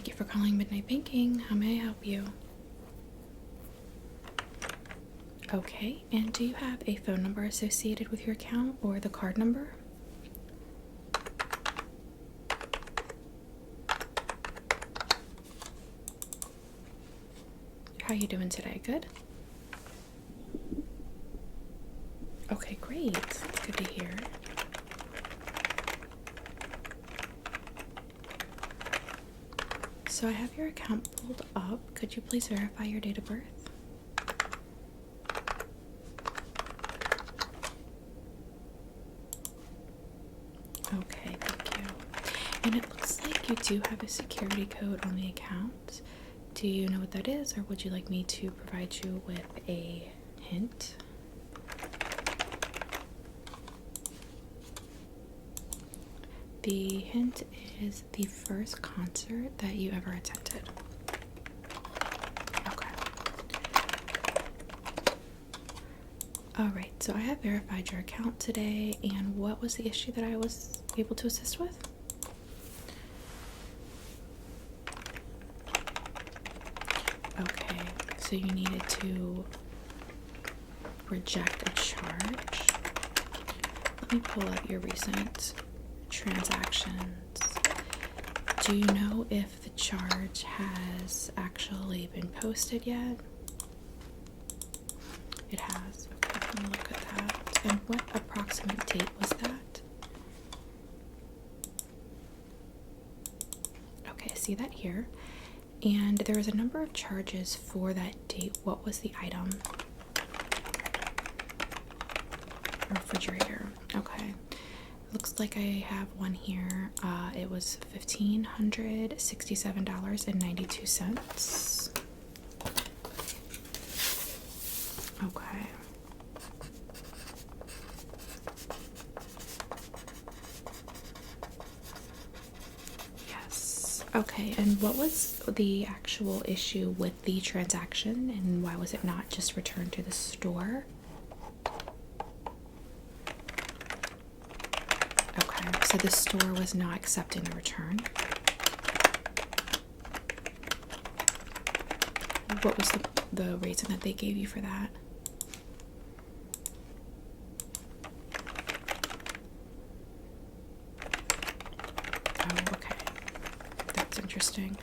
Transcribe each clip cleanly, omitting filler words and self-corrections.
Thank you for calling Midnight Banking. How may I help you? Okay, and do you have a phone number associated with your account or the card number? How you doing today? Good? Okay, great. Good to hear. So I have your account pulled up. Could you please verify your date of birth? Okay, thank you. And it looks like you do have a security code on the account. Do you know what that is, or would you like me to provide you with a hint? The hint is the first concert that you ever attended. Okay. Alright, so I have verified your account today, and what was the issue that I was able to assist with? Okay, so you needed to reject a charge. Let me pull up your recent transactions. Do you know if the charge has actually been posted yet? It has. Okay, let me look at that. And what approximate date was that? Okay, I see that here. And there was a number of charges for that date. What was the item? Refrigerator. Okay. Looks like I have one here. It was $1,567.92. Okay. Yes. Okay, and what was the actual issue with the transaction, and why was it not just returned to the store? So the store was not accepting the return. What was the reason that they gave you for that? Oh, okay. That's interesting.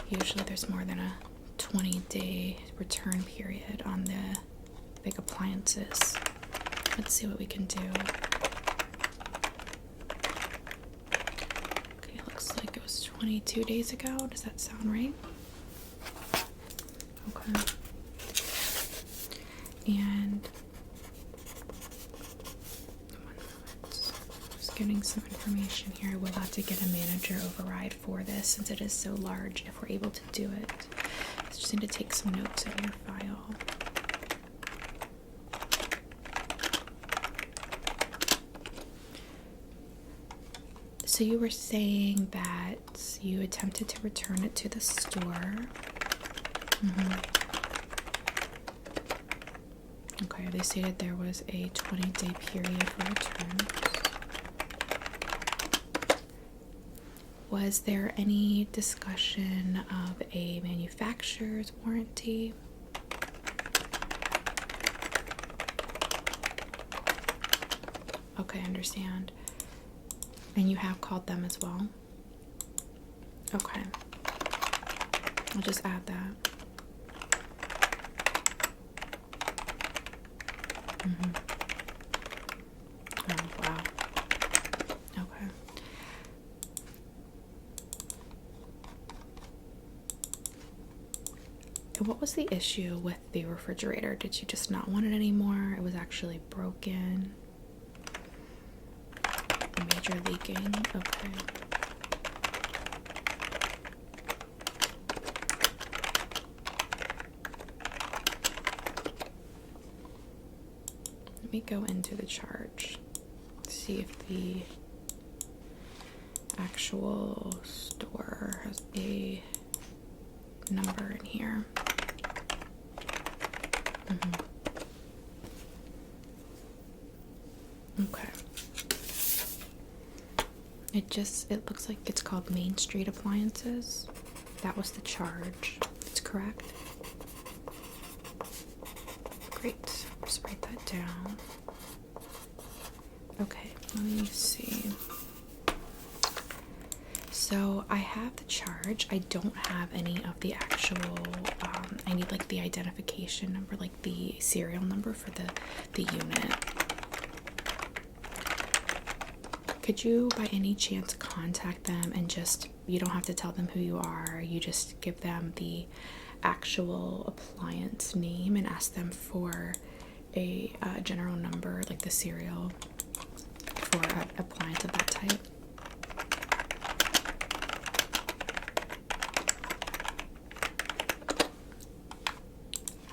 Usually there's more than a 20-day return period on the big appliances. Let's see what we can do. 22 days ago. Does that sound right? Okay. And just getting some information here. We'll have to get a manager override for this since it is so large if we're able to do it. I just need to take some notes in your file. So you were saying that you attempted to return it to the store. Okay, they stated there was a 20-day period for returns. Was there any discussion of a manufacturer's warranty? Okay, I understand. And you have called them as well? Okay. I'll just add that. Oh, wow. Okay. And what was the issue with the refrigerator? Did you just not want it anymore? It was actually broken? Major leaking? Okay. Let me go into the charge, see if the actual store has a number in here. Okay. It looks like it's called Main Street Appliances. that was the charge. That's correct. Great. Just write that down. Okay, let me see. So I have the charge. I don't have any of the actual, I need like the identification number, like the serial number for the unit. Could you by any chance contact them and just, you don't have to tell them who you are, you just give them the actual appliance name and ask them for a general number, like the serial for an appliance of that type?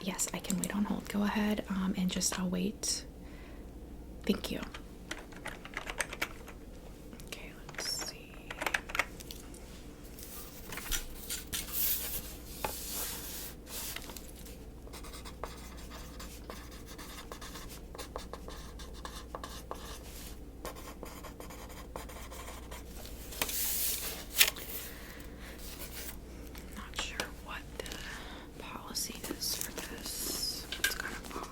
Yes, I can wait on hold. Go ahead and just, I'll wait. Thank you. Okay, let's see. Not sure what the policy is for this. It's kind of odd.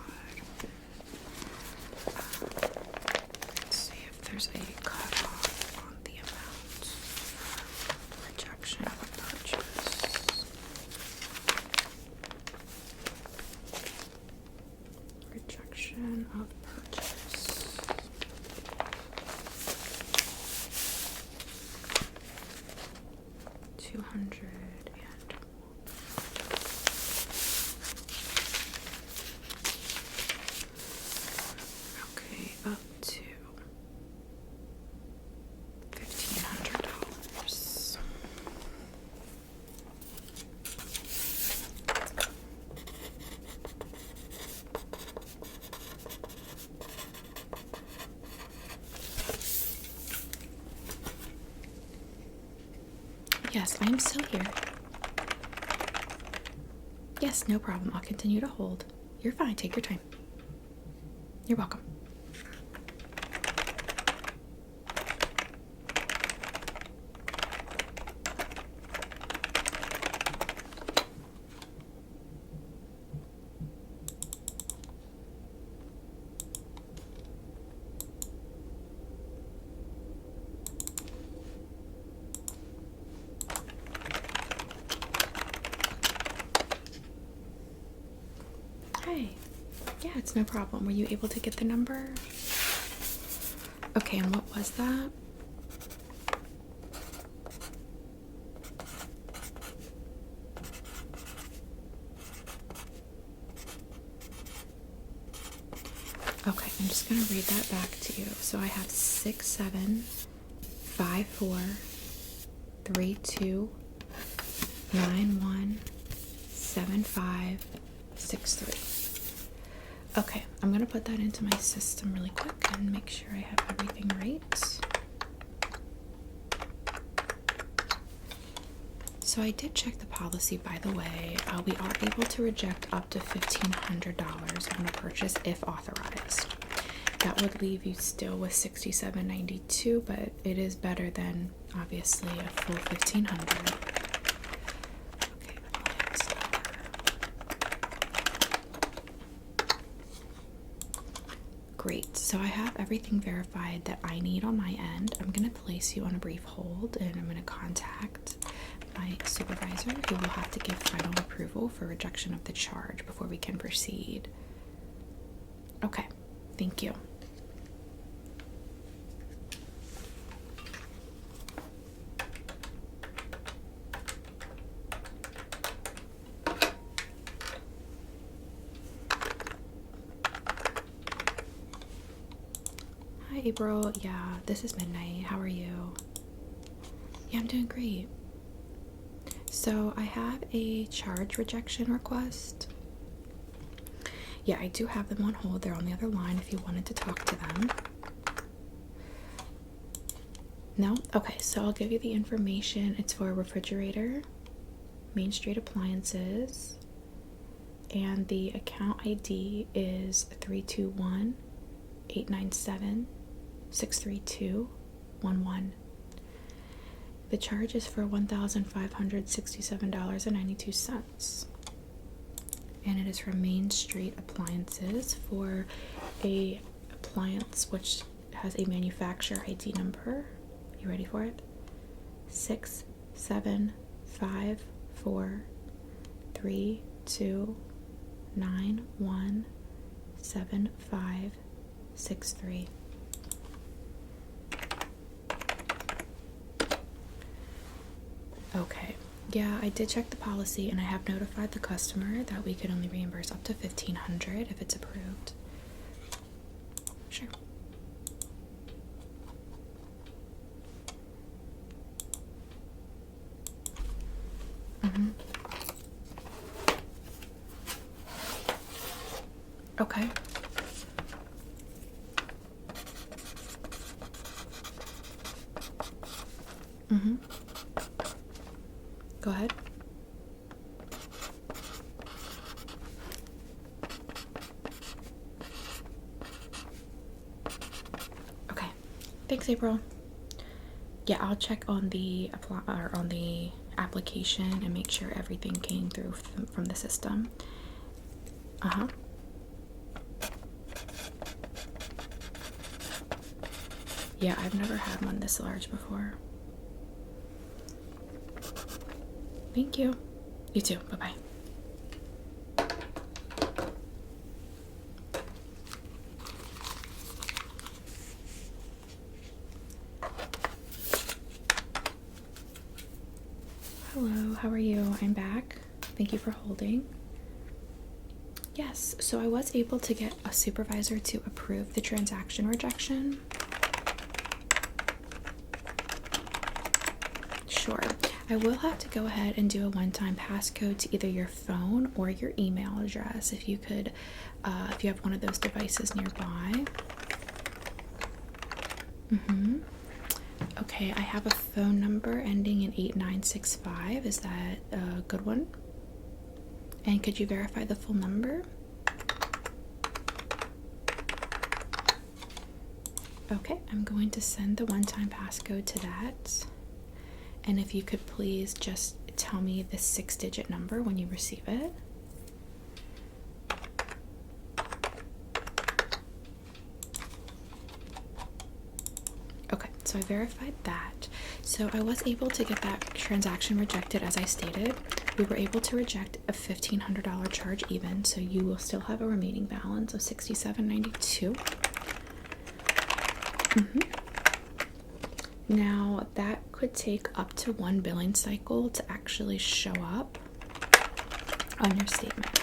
Let's see if there's a cutoff on the amount for rejection of a purchase. Rejection of purchase. $200 and okay, up to $1,500. Yes, I am still here. Yes, no problem. I'll continue to hold. You're fine. Take your time. You're welcome. Hi. Yeah, it's no problem. Were you able to get the number? Okay, and what was that? Okay, I'm just gonna read that back to you. So I have 675432917563. Okay, I'm gonna put that into my system really quick and make sure I have everything right. So I did check the policy, by the way. We are able to reject up to $1,500 on a purchase if authorized. That would leave you still with $67.92, but it is better than obviously a full $1,500. Okay, appliance number. Great. So I have everything verified that I need on my end. I'm going to place you on a brief hold and I'm going to contact my supervisor who will have to give final approval for rejection of the charge before we can proceed. Okay. Thank you. Hi, April. Yeah, this is midnight. How are you? Yeah, I'm doing great. So I have a charge rejection request. Yeah, I do have them on hold. They're on the other line if you wanted to talk to them. No? Okay, so I'll give you the information. It's for a refrigerator, Main Street Appliances, and the account ID is 321-897-63211. The charge is for $1,567.92. And it is from Main Street Appliances for a appliance which has a manufacturer ID number. You ready for it? 675432917563. Okay, yeah, I did check the policy and I have notified the customer that we could only reimburse up to $1,500 if it's approved. Sure. Okay. Go ahead. Okay. Thanks, April. Yeah, I'll check on the application and make sure everything came through from the system. Yeah, I've never had one this large before. Thank you. You too. Bye-bye. Hello, how are you? I'm back. Thank you for holding. Yes, so I was able to get a supervisor to approve the transaction rejection. Sure. I will have to go ahead and do a one-time passcode to either your phone or your email address if you could, if you have one of those devices nearby. Okay, I have a phone number ending in 8965. Is that a good one? And could you verify the full number? Okay, I'm going to send the one-time passcode to that. And if you could please just tell me the 6-digit number when you receive it. Okay, so I verified that. So I was able to get that transaction rejected as I stated. We were able to reject a $1,500 charge even, so you will still have a remaining balance of $67.92. Now, that could take up to one billing cycle to actually show up on your statement.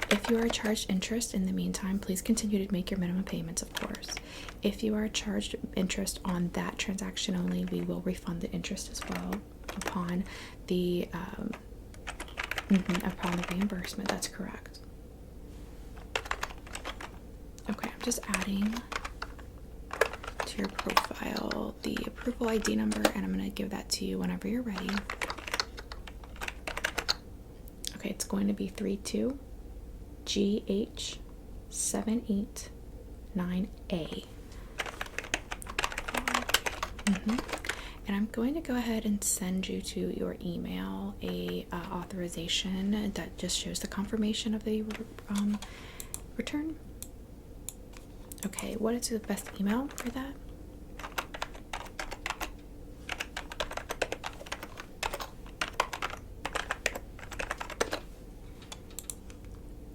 If you are charged interest in the meantime, please continue to make your minimum payments, of course. If you are charged interest on that transaction only, we will refund the interest as well upon the reimbursement. That's correct. Okay, I'm just adding to your profile the approval ID number, and I'm going to give that to you whenever you're ready. Okay, it's going to be 32GH789A. And I'm going to go ahead and send you to your email a authorization that just shows the confirmation of the return. Okay, what is the best email for that?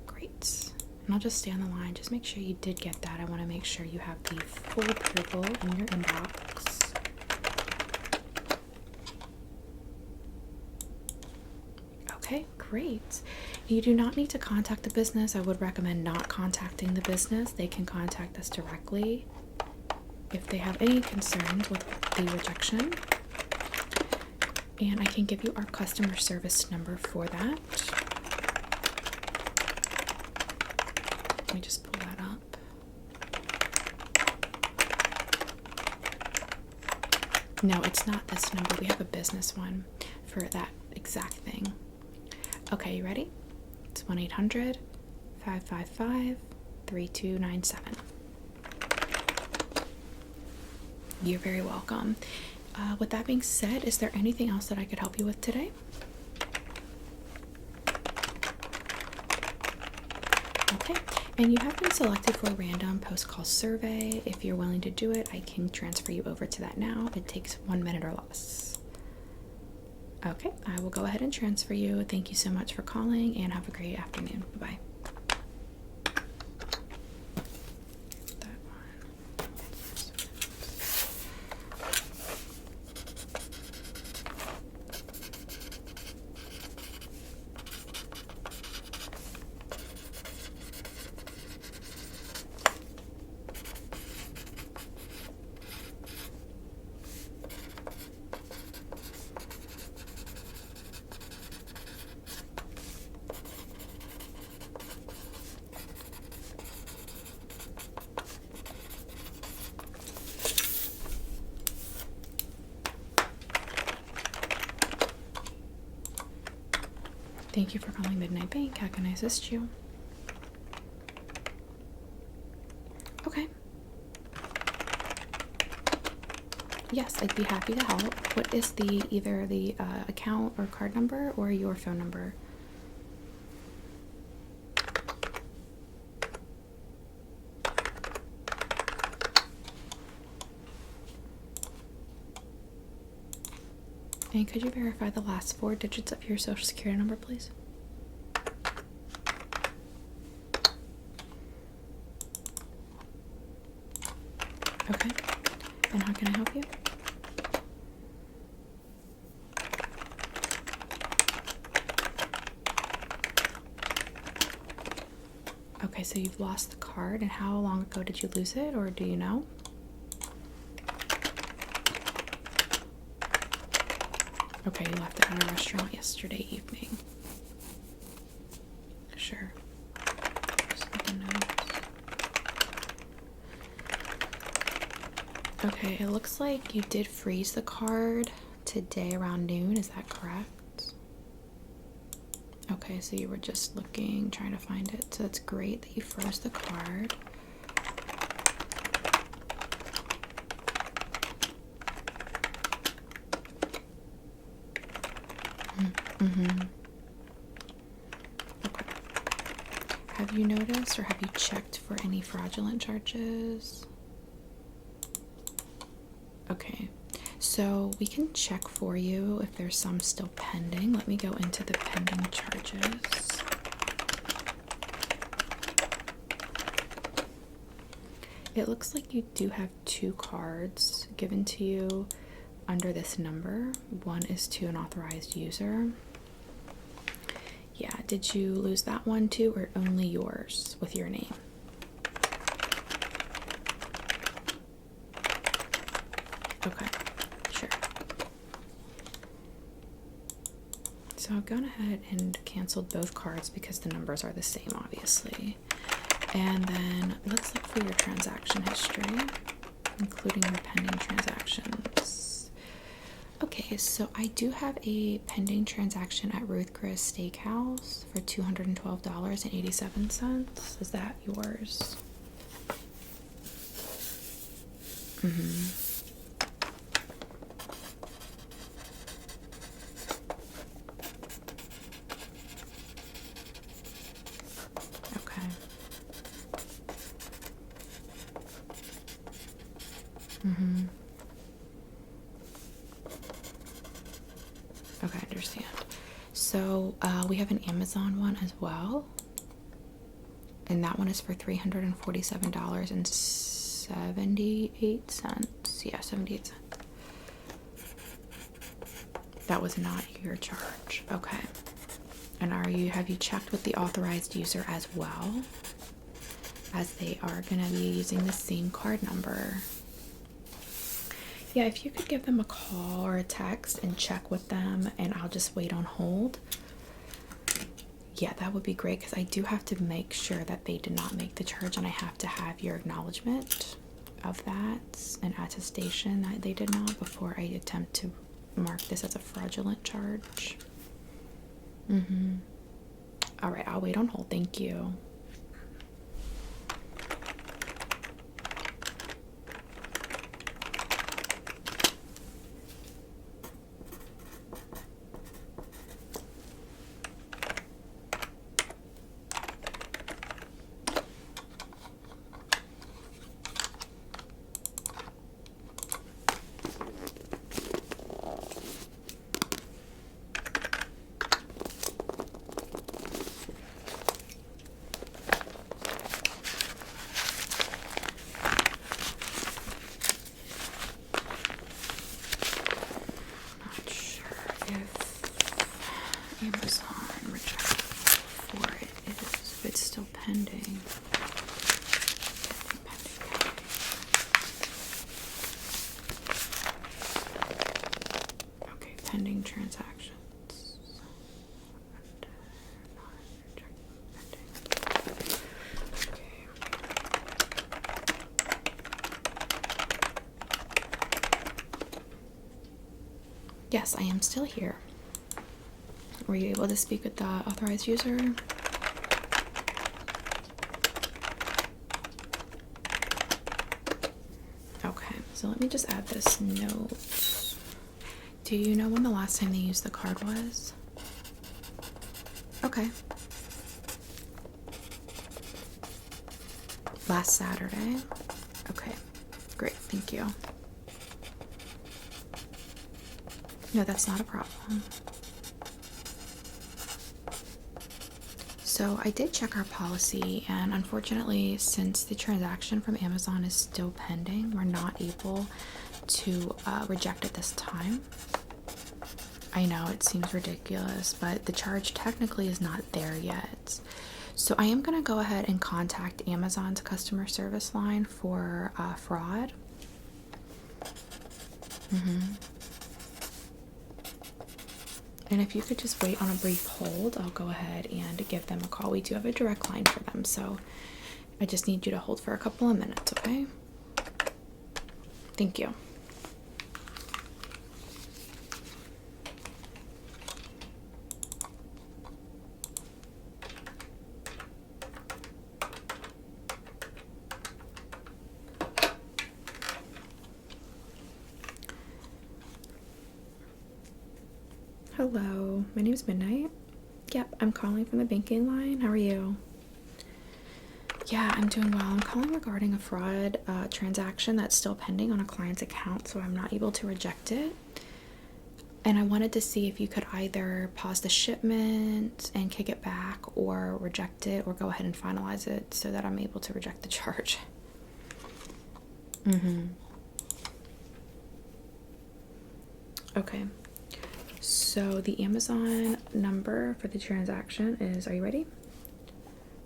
Great. And I'll just stay on the line. Just make sure you did get that. I want to make sure you have the full approval in your inbox. Okay, great. You do not need to contact the business. I would recommend not contacting the business. They can contact us directly if they have any concerns with the rejection. And I can give you our customer service number for that. Let me just pull that up. No, it's not this number. We have a business one for that exact thing. Okay, you ready? It's 1-800-555-3297. You're very welcome. with that being said, is there anything else that I could help you with today? Okay, and you have been selected for a random post-call survey. If you're willing to do it, I can transfer you over to that now. It takes 1 minute or less. Okay, I will go ahead and transfer you. Thank you so much for calling and have a great afternoon. Bye-bye. Thank you for calling Midnight Bank. How can I assist you? Okay. Yes, I'd be happy to help. What is either the account or card number or your phone number? And could you verify the last 4 digits of your social security number, please? Okay. And how can I help you? Okay, so you've lost the card, and how long ago did you lose it, or do you know? Okay, you left it at a restaurant yesterday evening. Sure. Just making notes. Okay, it looks like you did freeze the card today around noon. Is that correct? Okay, so you were just looking, trying to find it. So that's great that you froze the card. Mm-hmm. Okay. Have you noticed or have you checked for any fraudulent charges? Okay. So we can check for you if there's some still pending. Let me go into the pending charges. It looks like you do have 2 cards given to you under this number. One is to an authorized user. Yeah, did you lose that one too, or only yours with your name? Okay, sure. So I've gone ahead and canceled both cards because the numbers are the same, obviously. And then let's look for your transaction history, including your pending transactions. Okay, so I do have a pending transaction at Ruth Chris Steakhouse for $212.87. Is that yours? Mm-hmm. Okay. Mm-hmm. Okay, I understand. So we have an Amazon one as well, and that one is for $347.78. Yeah, 78 cents. That was not your charge. Okay. And have you checked with the authorized user as well, as they are going to be using the same card number? Yeah, if you could give them a call or a text and check with them, and I'll just wait on hold. Yeah, that would be great, because I do have to make sure that they did not make the charge, and I have to have your acknowledgement of that, an attestation that they did not, before I attempt to mark this as a fraudulent charge. Mm-hmm. All right, I'll wait on hold. Thank you. pending. Okay, pending transactions. Yes, I am still here. Were you able to speak with the authorized user? Okay, so let me just add this note. Do you know when the last time they used the card was? Okay. Last Saturday? Okay, great, thank you. No, that's not a problem. So I did check our policy, and unfortunately, since the transaction from Amazon is still pending, we're not able to reject it this time. I know it seems ridiculous, but the charge technically is not there yet. So I am going to go ahead and contact Amazon's customer service line for fraud. And if you could just wait on a brief hold, I'll go ahead and give them a call. We do have a direct line for them, so I just need you to hold for a couple of minutes, okay? Thank you. Hello, my name is Midnight. Yep, I'm calling from the banking line. How are you? Yeah, I'm doing well. I'm calling regarding a fraud transaction that's still pending on a client's account, so I'm not able to reject it. And I wanted to see if you could either pause the shipment and kick it back, or reject it, or go ahead and finalize it so that I'm able to reject the charge. Okay. So the Amazon number for the transaction is, are you ready?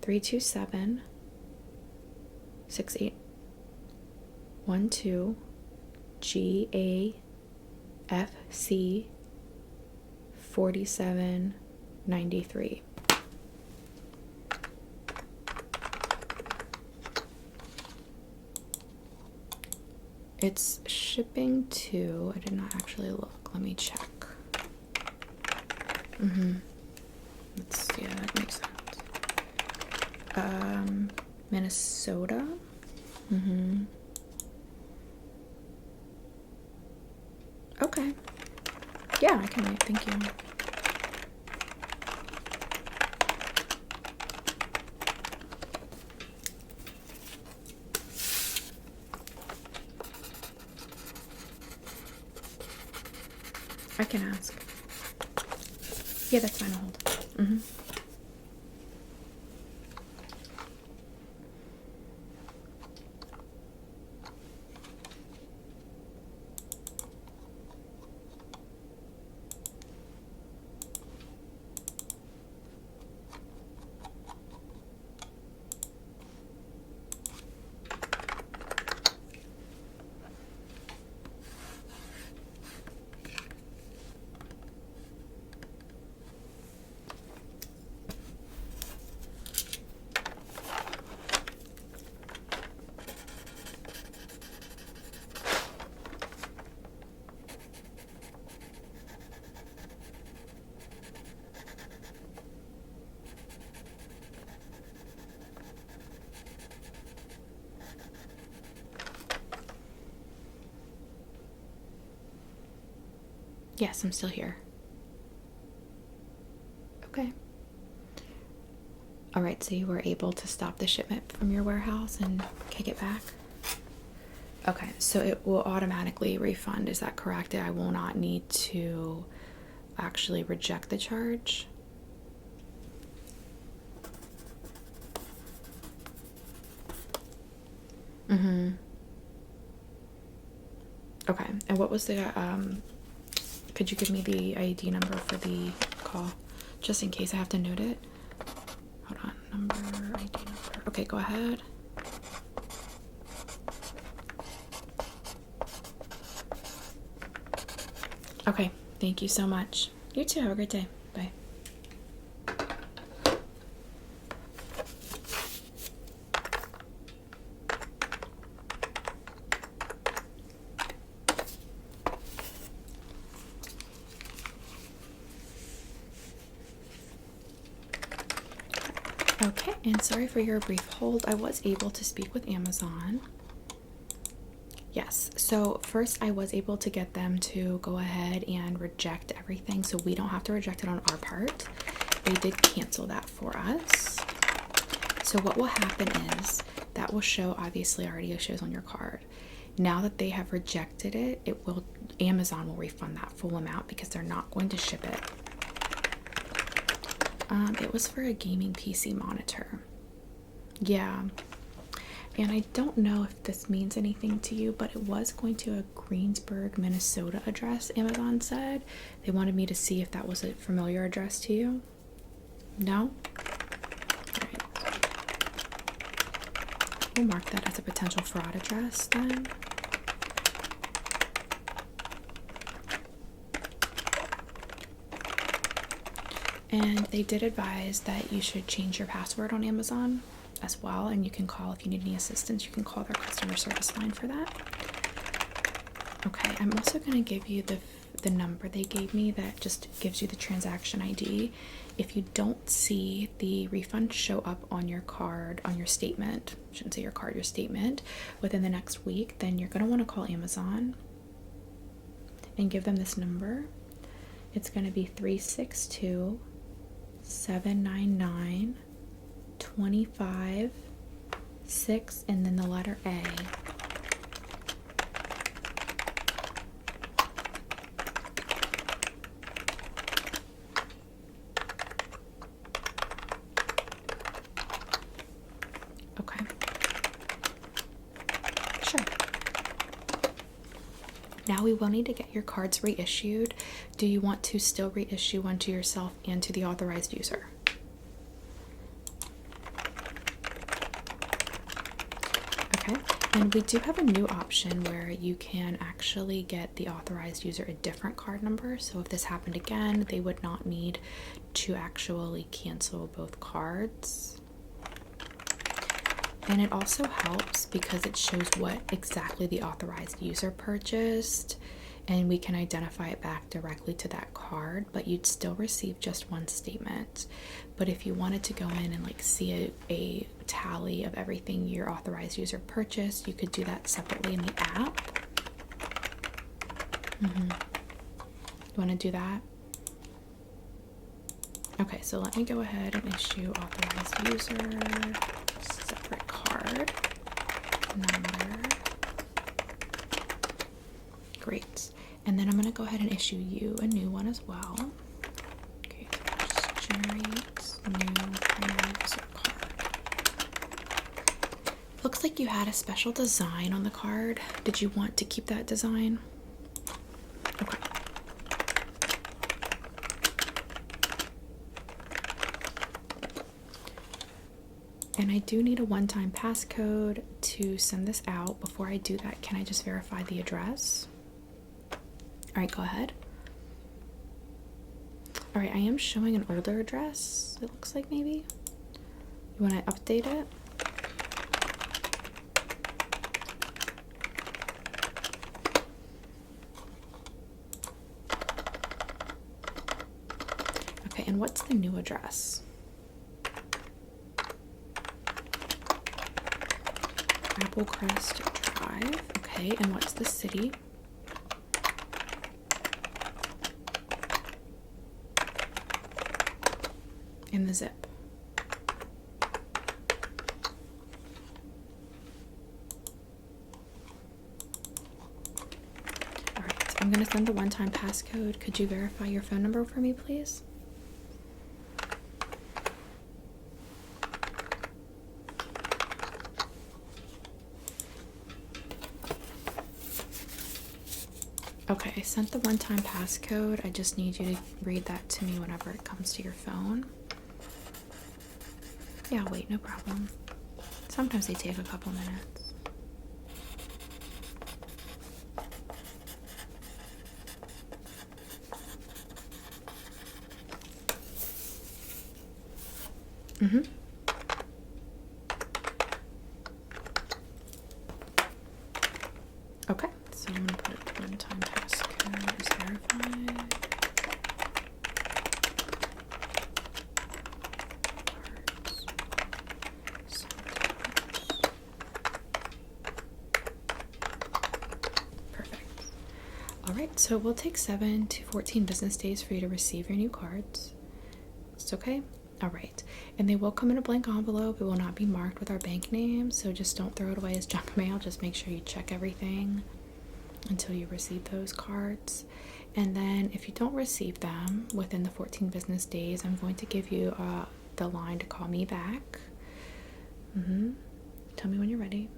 327 6812 GAFC 4793. It's shipping to, I did not actually look, let me check. Yeah, that makes sense. Minnesota. Okay. Yeah, I can wait. Thank you. I can ask. Yeah, that's fine. I'll hold. Yes, I'm still here. Okay. All right, so you were able to stop the shipment from your warehouse and kick it back? Okay, so it will automatically refund, is that correct? I will not need to actually reject the charge? Okay, and what was the, could you give me the ID number for the call, just in case I have to note it? Hold on, ID number. Okay, go ahead. Okay, thank you so much. You too, have a great day. Bye. Okay, and sorry for your brief hold. I was able to speak with Amazon. Yes, so first I was able to get them to go ahead and reject everything so we don't have to reject it on our part. They did cancel that for us. So what will happen is that will show, obviously already shows on your card. Now that they have rejected it, Amazon will refund that full amount because they're not going to ship it. It was for a gaming PC monitor. Yeah. And I don't know if this means anything to you, but it was going to a Greensburg, Minnesota address, Amazon said. They wanted me to see if that was a familiar address to you. No? Alright. We'll mark that as a potential fraud address then. And they did advise that you should change your password on Amazon as well, and you can call if you need any assistance. You can call their customer service line for that. Okay, I'm also going to give you the number they gave me that just gives you the transaction ID. If you don't see the refund show up on your card, on your statement, I shouldn't say your card, your statement, within the next week, then you're going to want to call Amazon and give them this number. It's going to be 362-799-25-6 and then the letter A. Okay. Sure. Now we will need to get your cards reissued. Do you want to still reissue one to yourself and to the authorized user? Okay, and we do have a new option where you can actually get the authorized user a different card number. So if this happened again, they would not need to actually cancel both cards. And it also helps because it shows what exactly the authorized user purchased, and we can identify it back directly to that card, but you'd still receive just one statement. But if you wanted to go in and like see a tally of everything your authorized user purchased, you could do that separately in the app. You want to do that? Okay, so let me go ahead and issue authorized user, separate card number. Great. And then I'm going to go ahead and issue you a new one as well. Okay, so just generate new user card. Looks like you had a special design on the card. Did you want to keep that design? Okay. And I do need a one-time passcode to send this out. Before I do that, can I just verify the address? All right, go ahead. All right, I am showing an older address, it looks like maybe. You want to update it? Okay, and what's the new address? Applecrest Drive. Okay, and what's the city? And the zip. All right, I'm going to send the one-time passcode. Could you verify your phone number for me, please? Okay, I sent the one-time passcode. I just need you to read that to me whenever it comes to your phone. Yeah, wait, no problem. Sometimes they take a couple minutes. Mm-hmm. Okay, so I'm gonna put a one-time passcode is verified. Perfect. All right, so it will take 7 to 14 business days for you to receive your new cards. It's okay? All right, and they will come in a blank envelope. It will not be marked with our bank name, so just don't throw it away as junk mail. Just make sure you check everything until you receive those cards. And then if you don't receive them within the 14 business days, I'm going to give you the line to call me back. Tell me when you're ready.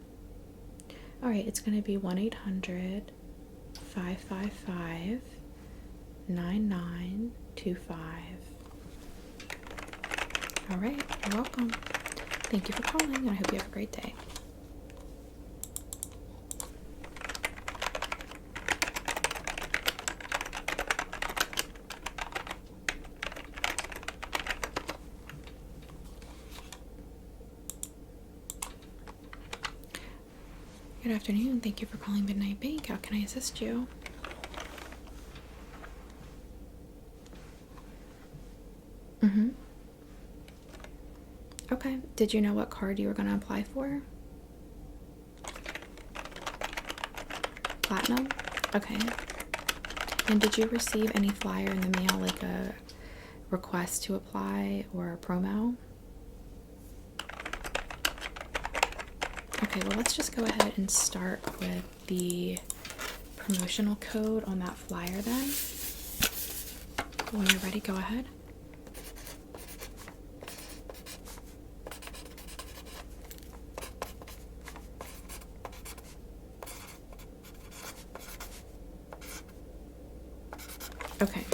All right, it's going to be 1-800-555-9925. All right, you're welcome. Thank you for calling, and I hope you have a great day. Good afternoon. Thank you for calling Midnight Bank. How can I assist you? Okay. Did you know what card you were going to apply for? Platinum? Okay. And did you receive any flyer in the mail, like a request to apply or a promo? Okay, well, let's just go ahead and start with the promotional code on that flyer then. When you're ready, go ahead. Okay,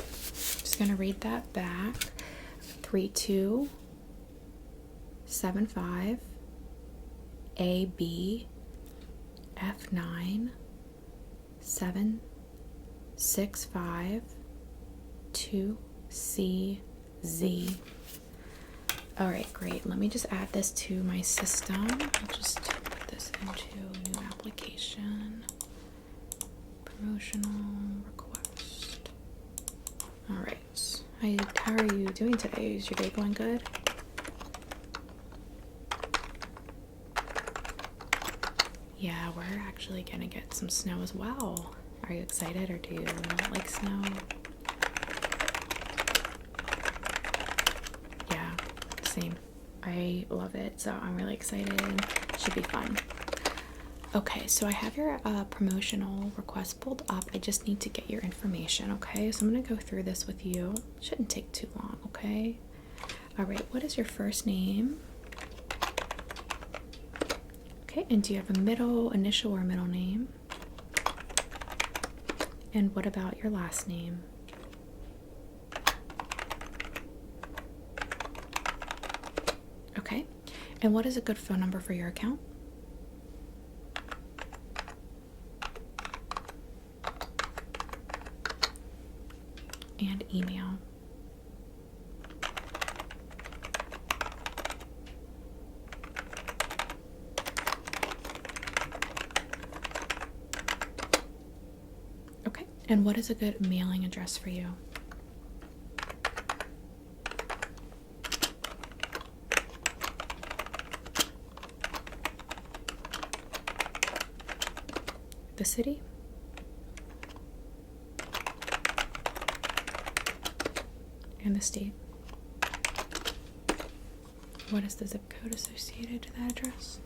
just gonna read that back. 3275 AB F9 765 2CZ. All right, great. Let me just add this to my system. I'll just put this into new application. Promotional request. All right. How are you doing today? Is your day going good? Yeah, we're actually gonna get some snow as well. Are you excited, or do you not like snow? Yeah, same. I love it, so I'm really excited. Should be fun. Okay, so I have your promotional request pulled up. I just need to get your information, okay? So I'm gonna go through this with you. Shouldn't take too long, okay? All right, what is your first name? Okay, and do you have a middle initial or middle name? And what about your last name? Okay, and what is a good phone number for your account? And email. Okay, and what is a good mailing address for you? The city? And the state. What is the zip code associated to that address?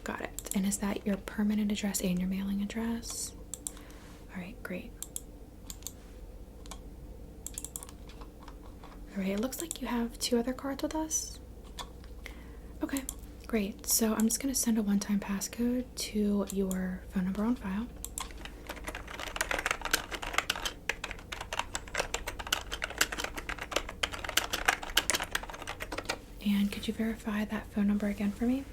Got it. And is that your permanent address and your mailing address? All right, great. All right, it looks like you have 2 other cards with us. Okay, great. So I'm just going to send a one-time passcode to your phone number on file. And could you verify that phone number again for me?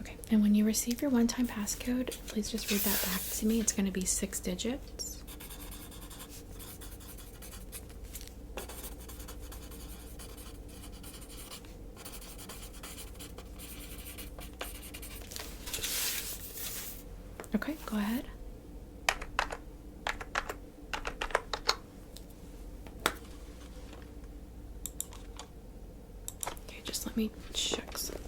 Okay, and when you receive your one-time passcode, please just read that back to me. It's going to be 6 digits. Okay, go ahead. Okay, just let me check something.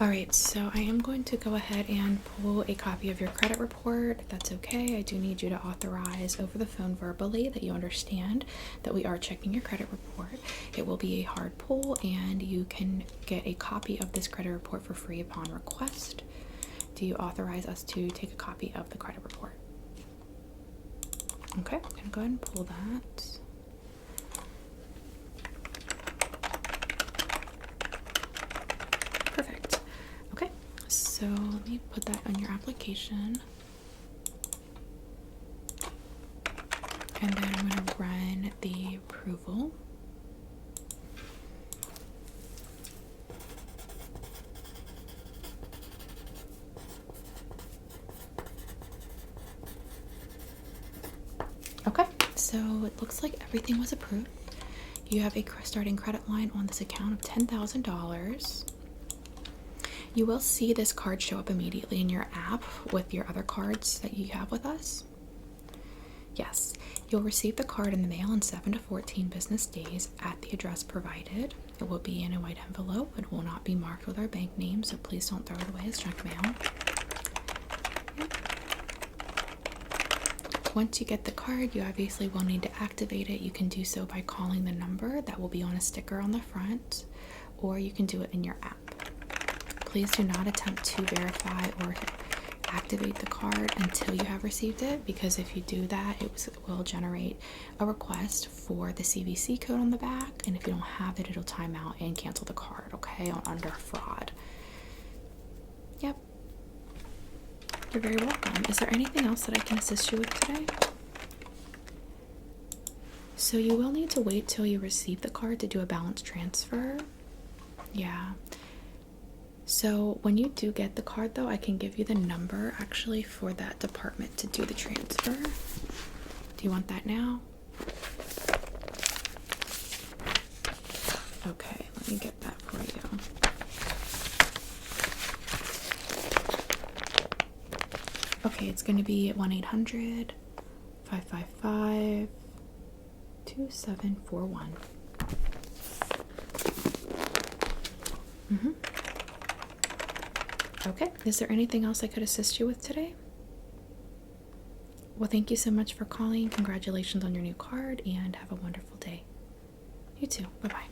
Alright, so I am going to go ahead and pull a copy of your credit report. If that's okay, I do need you to authorize over the phone verbally that you understand that we are checking your credit report. It will be a hard pull, and you can get a copy of this credit report for free upon request. Do you authorize us to take a copy of the credit report? Okay, I'm going to go ahead and pull that. Perfect. Okay, so let me put that on your application. And then I'm going to run the approval. Okay, so it looks like everything was approved. You have a starting credit line on this account of $10,000. You will see this card show up immediately in your app with your other cards that you have with us. Yes, you'll receive the card in the mail in 7 to 14 business days at the address provided. It will be in a white envelope. It will not be marked with our bank name, so please don't throw it away as junk mail. Once you get the card, you obviously will need to activate it. You can do so by calling the number that will be on a sticker on the front, or you can do it in your app. Please do not attempt to verify or activate the card until you have received it, because if you do that, it will generate a request for the CVC code on the back, and if you don't have it, it'll time out and cancel the card, okay, under fraud. Yep. You're very welcome. Is there anything else that I can assist you with today? So you will need to wait till you receive the card to do a balance transfer. Yeah. So when you do get the card, though, I can give you the number actually for that department to do the transfer. Do you want that now? Okay, let me get that for you. Okay, it's going to be 1-800-555-2741. Okay, is there anything else I could assist you with today? Well, thank you so much for calling. Congratulations on your new card, and have a wonderful day. You too. Bye-bye.